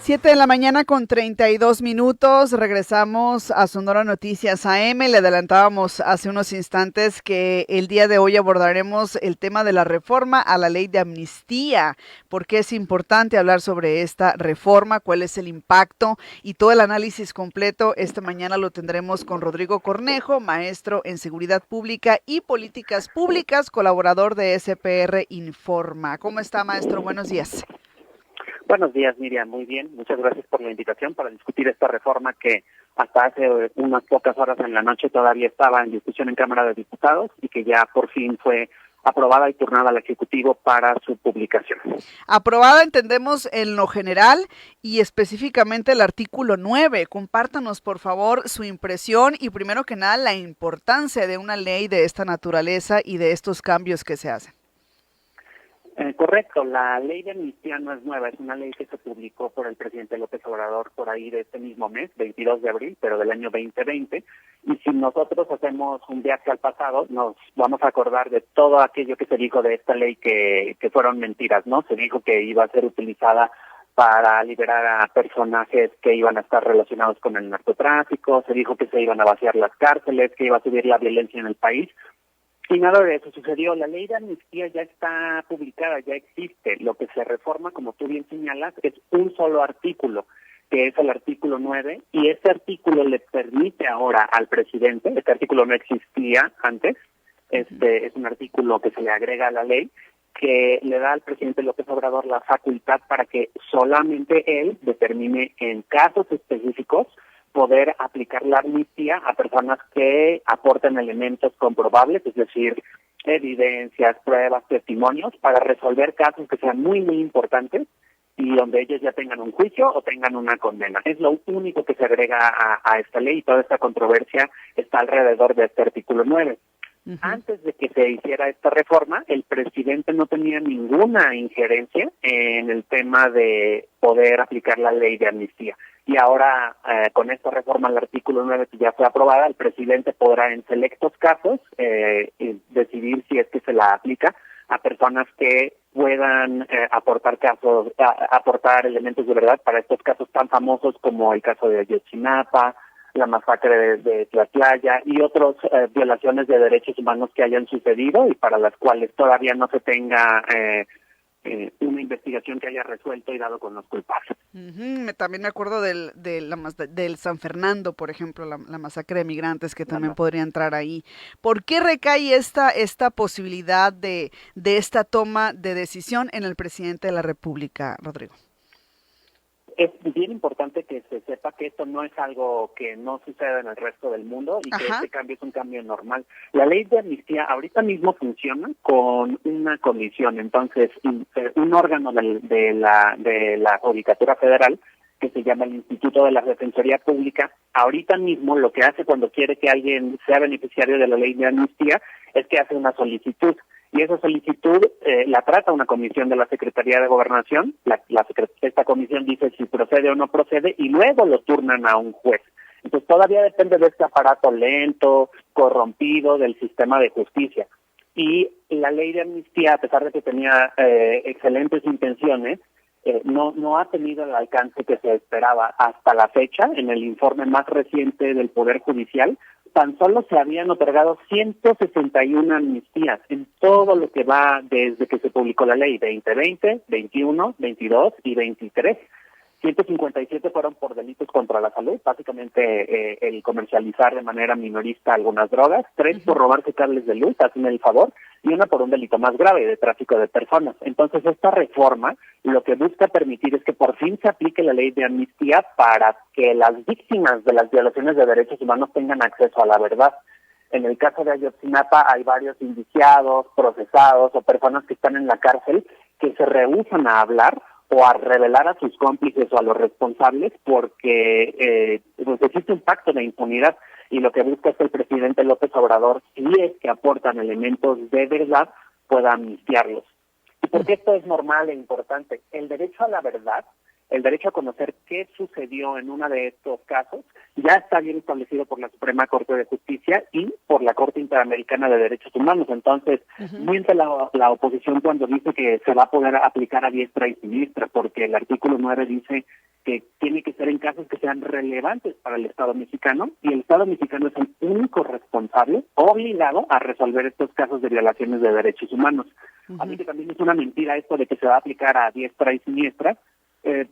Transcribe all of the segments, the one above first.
7 de la mañana con 32 minutos. Regresamos a Sonora Noticias AM. Le adelantábamos hace unos instantes que el día de hoy abordaremos el tema de la reforma a la ley de amnistía. ¿Por qué es importante hablar sobre esta reforma? ¿Cuál es el impacto? Y todo el análisis completo esta mañana lo tendremos con Rodrigo Cornejo, maestro en Seguridad Pública y Políticas Públicas, colaborador de SPR Informa. ¿Cómo está, maestro? Buenos días. Buenos días, Miriam. Muy bien. Muchas gracias por la invitación para discutir esta reforma que hasta hace unas pocas horas en la noche todavía estaba en discusión en Cámara de Diputados y que ya por fin fue aprobada y turnada al Ejecutivo para su publicación. Aprobada entendemos en lo general y específicamente el artículo 9. Compártanos, por favor, su impresión y primero que nada la importancia de una ley de esta naturaleza y de estos cambios que se hacen. Correcto, la ley de amnistía no es nueva, es una ley que se publicó por el presidente López Obrador por ahí de este mismo mes, 22 de abril, pero del año 2020, y si nosotros hacemos un viaje al pasado, nos vamos a acordar de todo aquello que se dijo de esta ley que fueron mentiras, ¿no? Se dijo que iba a ser utilizada para liberar a personajes que iban a estar relacionados con el narcotráfico, se dijo que se iban a vaciar las cárceles, que iba a subir la violencia en el país. Y nada de eso sucedió. La ley de amnistía ya está publicada, ya existe. Lo que se reforma, como tú bien señalas, es un solo artículo, que es el artículo 9, y este artículo le permite ahora al presidente, este artículo no existía antes, es un artículo que se le agrega a la ley, que le da al presidente López Obrador la facultad para que solamente él determine en casos específicos poder aplicar la amnistía a personas que aporten elementos comprobables, es decir, evidencias, pruebas, testimonios, para resolver casos que sean muy, muy importantes y donde ellos ya tengan un juicio o tengan una condena. Es lo único que se agrega a esta ley y toda esta controversia está alrededor de este artículo 9. Uh-huh. Antes de que se hiciera esta reforma, el presidente no tenía ninguna injerencia en el tema de poder aplicar la ley de amnistía. Y ahora, con esta reforma al artículo 9 que ya fue aprobada, el presidente podrá en selectos casos decidir si es que se la aplica a personas que puedan aportar elementos de verdad para estos casos tan famosos como el caso de Ayotzinapa, la masacre de Tlatlaya y otras violaciones de derechos humanos que hayan sucedido y para las cuales todavía no se tenga una investigación que haya resuelto y dado con los culpables. Uh-huh. También me acuerdo del San Fernando, por ejemplo, la masacre de migrantes que también podría entrar ahí. ¿Por qué recae esta posibilidad de esta toma de decisión en el presidente de la República, Rodrigo? Es bien importante que se sepa que esto no es algo que no suceda en el resto del mundo y que este cambio es un cambio normal. La ley de amnistía ahorita mismo funciona con una condición. Entonces, un órgano de la Judicatura Federal, que se llama el Instituto de la Defensoría Pública, ahorita mismo lo que hace cuando quiere que alguien sea beneficiario de la ley de amnistía es que hace una solicitud. Y esa solicitud la trata una comisión de la Secretaría de Gobernación. Esta comisión dice si procede o no procede y luego lo turnan a un juez. Entonces todavía depende de este aparato lento, corrompido del sistema de justicia. Y la ley de amnistía, a pesar de que tenía excelentes intenciones, no ha tenido el alcance que se esperaba hasta la fecha. En el informe más reciente del Poder Judicial, tan solo se habían otorgado 161 amnistías en todo lo que va desde que se publicó la ley, 2020, 21, 22 y 23. 157 fueron por delitos contra la salud, básicamente el comercializar de manera minorista algunas drogas, 3 por robarse cables de luz, hacen el favor, y 1 por un delito más grave de tráfico de personas. Entonces esta reforma lo que busca permitir es que por fin se aplique la ley de amnistía para que las víctimas de las violaciones de derechos humanos tengan acceso a la verdad. En el caso de Ayotzinapa hay varios indiciados, procesados o personas que están en la cárcel que se rehúsan a hablar o a revelar a sus cómplices o a los responsables porque pues existe un pacto de impunidad y lo que busca es que el presidente López Obrador, si es que aportan elementos de verdad, pueda amnistiarlos. ¿Y por qué esto es normal e importante? El derecho a la verdad, el derecho a conocer qué sucedió en uno de estos casos, ya está bien establecido por la Suprema Corte de Justicia y por la Corte Interamericana de Derechos Humanos. Entonces, miente la oposición cuando dice que se va a poder aplicar a diestra y siniestra, porque el artículo 9 dice que tiene que ser en casos que sean relevantes para el Estado mexicano, y el Estado mexicano es el único responsable, obligado a resolver estos casos de violaciones de derechos humanos. Así que también es una mentira esto de que se va a aplicar a diestra y siniestra,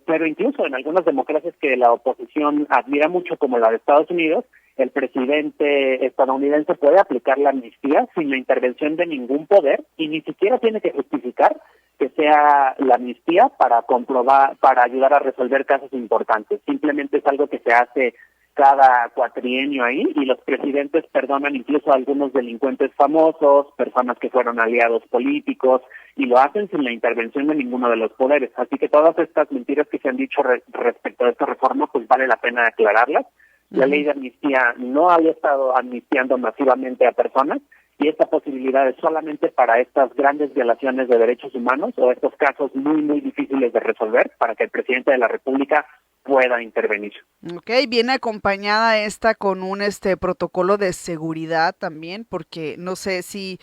pero incluso en algunas democracias que la oposición admira mucho, como la de Estados Unidos, el presidente estadounidense puede aplicar la amnistía sin la intervención de ningún poder y ni siquiera tiene que justificar que sea la amnistía para comprobar, para ayudar a resolver casos importantes. Simplemente es algo que se hace cada cuatrienio ahí, y los presidentes perdonan incluso a algunos delincuentes famosos, personas que fueron aliados políticos, y lo hacen sin la intervención de ninguno de los poderes. Así que todas estas mentiras que se han dicho respecto a esta reforma, pues vale la pena aclararlas. La ley de amnistía no había estado amnistiando masivamente a personas, y esta posibilidad es solamente para estas grandes violaciones de derechos humanos o estos casos muy, muy difíciles de resolver, para que el presidente de la República pueda intervenir. Ok, viene acompañada esta con un protocolo de seguridad también, porque no sé si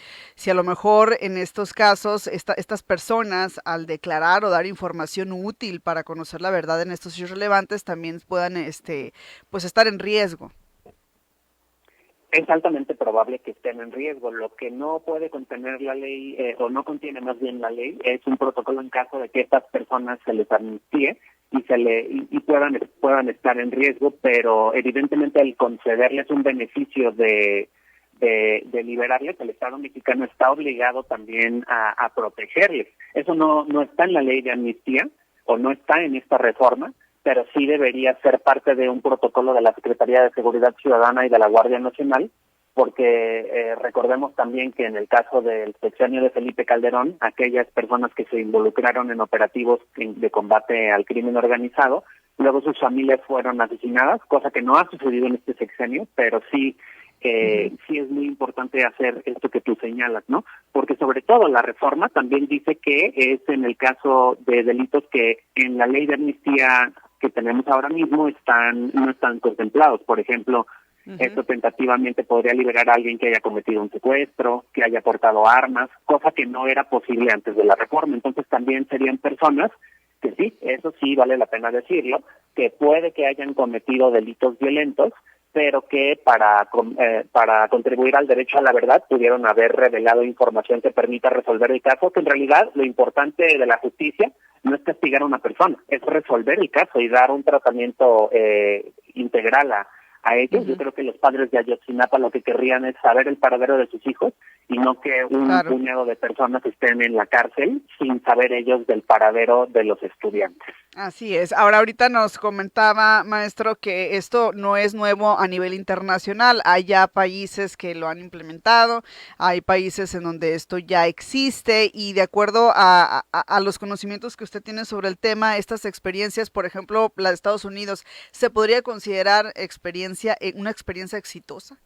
a lo mejor en estos casos estas personas, al declarar o dar información útil para conocer la verdad en estos hechos relevantes, también puedan pues estar en riesgo. Es altamente probable que estén en riesgo. Lo que no puede contener la ley, o no contiene más bien la ley, es un protocolo en caso de que estas personas se les amnistíe y puedan estar en riesgo, pero evidentemente al concederles un beneficio de liberarles, el Estado mexicano está obligado también a protegerles. Eso no está en la ley de amnistía, o no está en esta reforma, pero sí debería ser parte de un protocolo de la Secretaría de Seguridad Ciudadana y de la Guardia Nacional, porque recordemos también que en el caso del sexenio de Felipe Calderón, aquellas personas que se involucraron en operativos de combate al crimen organizado, luego sus familias fueron asesinadas, cosa que no ha sucedido en este sexenio, pero sí es muy importante hacer esto que tú señalas, ¿no? Porque sobre todo la reforma también dice que es en el caso de delitos que en la ley de amnistía que tenemos ahora mismo no están contemplados. Por ejemplo, esto tentativamente podría liberar a alguien que haya cometido un secuestro, que haya portado armas, cosa que no era posible antes de la reforma. Entonces también serían personas que sí, eso sí vale la pena decirlo, que puede que hayan cometido delitos violentos, pero que para contribuir al derecho a la verdad pudieron haber revelado información que permita resolver el caso, que en realidad lo importante de la justicia no es castigar a una persona, es resolver el caso y dar un tratamiento integral a ellos. Yo creo que los padres de Ayotzinapa lo que querrían es saber el paradero de sus hijos, y no que un puñado de personas estén en la cárcel sin saber ellos del paradero de los estudiantes. Así es. Ahorita nos comentaba, maestro, que esto no es nuevo a nivel internacional. Hay ya países que lo han implementado, hay países en donde esto ya existe, y de acuerdo a los conocimientos que usted tiene sobre el tema, estas experiencias, por ejemplo, la de Estados Unidos, ¿se podría considerar una experiencia exitosa?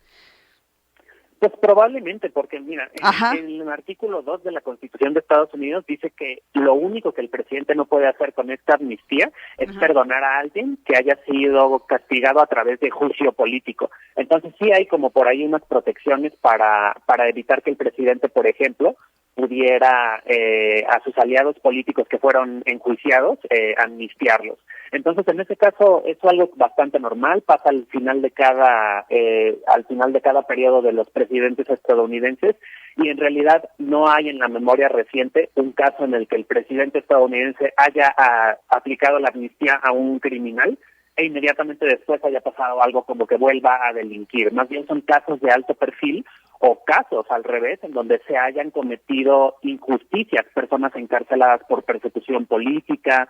Pues probablemente, porque mira, en el artículo 2 de la Constitución de Estados Unidos dice que lo único que el presidente no puede hacer con esta amnistía es perdonar a alguien que haya sido castigado a través de juicio político. Entonces sí hay como por ahí unas protecciones para evitar que el presidente, por ejemplo, pudiera a sus aliados políticos que fueron enjuiciados, amnistiarlos. Entonces, en ese caso, es algo bastante normal, pasa al final de cada periodo de los presidentes estadounidenses, y en realidad no hay en la memoria reciente un caso en el que el presidente estadounidense haya aplicado la amnistía a un criminal e inmediatamente después haya pasado algo como que vuelva a delinquir. Más bien son casos de alto perfil, o casos al revés, en donde se hayan cometido injusticias, personas encarceladas por persecución política,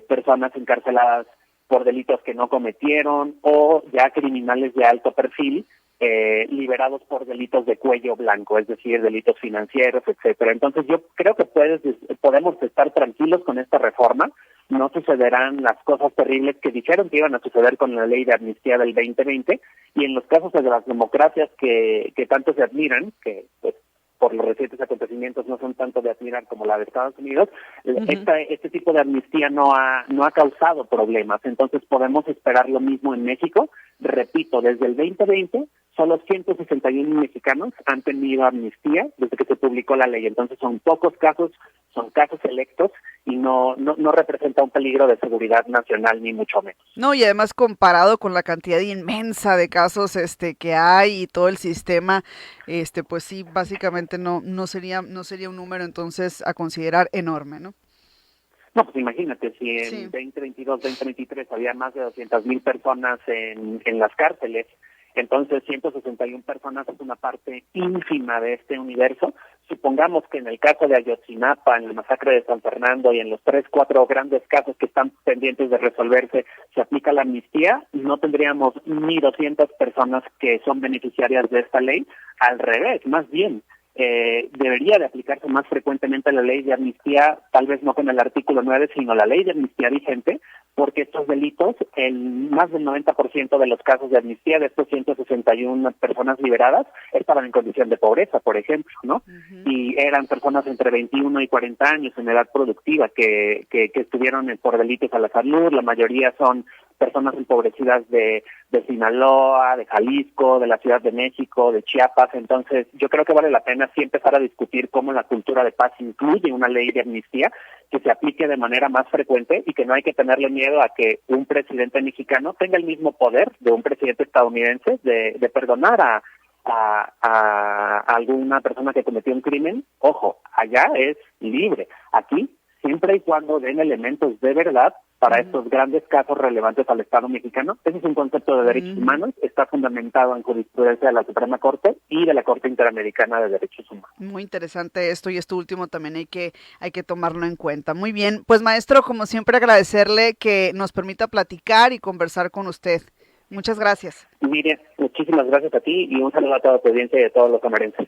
personas encarceladas por delitos que no cometieron, o ya criminales de alto perfil liberados por delitos de cuello blanco, es decir, delitos financieros, etcétera. Entonces yo creo que podemos estar tranquilos con esta reforma. No sucederán las cosas terribles que dijeron que iban a suceder con la ley de amnistía del 2020, y en los casos de las democracias que tanto se admiran, que pues por los recientes acontecimientos no son tanto de admirar como la de Estados Unidos, este tipo de amnistía no ha causado problemas. Entonces podemos esperar lo mismo en México. Repito, desde el 2020 solo 161 mexicanos han tenido amnistía desde que se publicó la ley. Entonces son pocos casos, son casos selectos y no representa un peligro de seguridad nacional ni mucho menos. No, y además comparado con la cantidad inmensa de casos que hay y todo el sistema, pues sí, básicamente no sería un número entonces a considerar enorme, ¿no? No, pues imagínate, si en Sí. 2022, 2023 había más de 200,000 personas en las cárceles, entonces 161 personas es una parte ínfima de este universo. Supongamos que en el caso de Ayotzinapa, en la masacre de San Fernando y en los 3, 4 grandes casos que están pendientes de resolverse, se aplica la amnistía, no tendríamos ni 200 personas que son beneficiarias de esta ley. Al revés, más bien, debería de aplicarse más frecuentemente la ley de amnistía, tal vez no con el artículo 9, sino la ley de amnistía vigente, porque estos delitos, en más del 90% de los casos de amnistía de estos 161 personas liberadas, estaban en condición de pobreza, por ejemplo, ¿no? Y eran personas entre 21 y 40 años en edad productiva que estuvieron por delitos a la salud. La mayoría son personas empobrecidas de Sinaloa, de Jalisco, de la Ciudad de México, de Chiapas. Entonces, yo creo que vale la pena sí empezar a discutir cómo la cultura de paz incluye una ley de amnistía que se aplique de manera más frecuente y que no hay que tenerle miedo a que un presidente mexicano tenga el mismo poder de un presidente estadounidense de perdonar a alguna persona que cometió un crimen. Ojo, allá es libre. Aquí, siempre y cuando den elementos de verdad para estos grandes casos relevantes al Estado mexicano. Ese es un concepto de derechos humanos, está fundamentado en jurisprudencia de la Suprema Corte y de la Corte Interamericana de Derechos Humanos. Muy interesante esto, y esto último también hay que tomarlo en cuenta. Muy bien, pues maestro, como siempre agradecerle que nos permita platicar y conversar con usted. Muchas gracias. Miriam, muchísimas gracias a ti y un saludo a toda tu audiencia y a todos los camarenses.